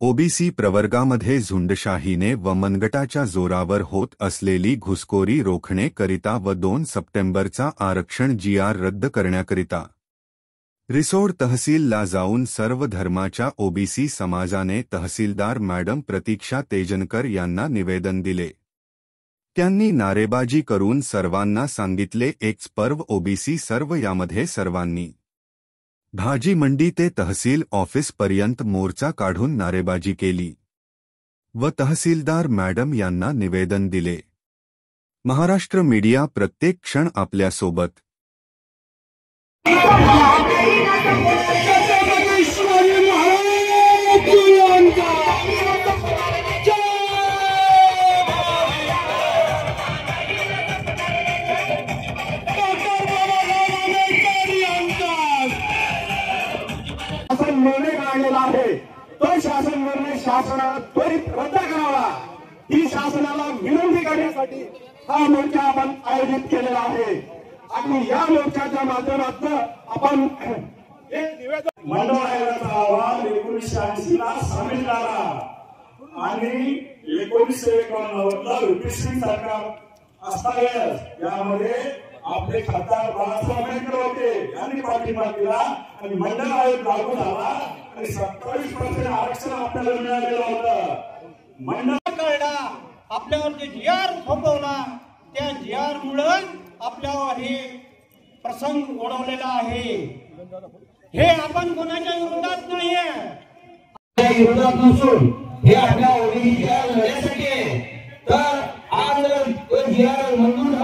OBC प्रवर्गामध्ये झुंडशाहीने व मनगटाच्या जोरावर होत असलेली घुसखोरी रोखण्याकरिता व 2 सप्टेंबरचा आरक्षण GR रद्द करण्याकरिता रिसोड तहसीलला जाऊन सर्व धर्माच्या ओबीसी समाजाने तहसीलदार मॅडम प्रतीक्षा तेजनकर यांना निवेदन दिले। त्यांनी नारेबाजी करून सर्वांना सांगितले एकच पर्व ओबीसी सर्व यामध्ये सर्वांनी भाजी मंडी ते तहसील ऑफिस पर्यंत मोर्चा काढून नारेबाजी केली व तहसीलदार मॅडम यांना निवेदन दिले। महाराष्ट्र मीडिया प्रत्येक क्षण आपल्या सोबत। तो शासन निर्णय शासनाला त्वरित रद्द करावा ही शासनाला विनंती करण्यासाठी हा मोर्चा आपण आयोजित केलेला आहे आणि या मोर्चाच्या माध्यमातून आपण मंडळ आयोगाचा अहवाल 1980 ला सामील झाला आणि 1991 ला युपीसी सरकार असतानाच यामध्ये आपले खासदार बाळासाहेब आंबेडकर होते यांनी पाठिंबा दिला आणि मंडळ आयोग लागू झाला आणि 27% आरक्षण आपल्याला मिळालेलं होतं। मंडळ कळला आपल्यावर जे GR थोपवला त्या GR मुळे आपल्यावर हे प्रसंग ओढवलेला आहे। हे आपण कोणाच्या विरोधात नाहीये, त्या विरोधात नसून हे आपल्या ओळखीच्या लढ्यासाठी तर आज GR मंजूर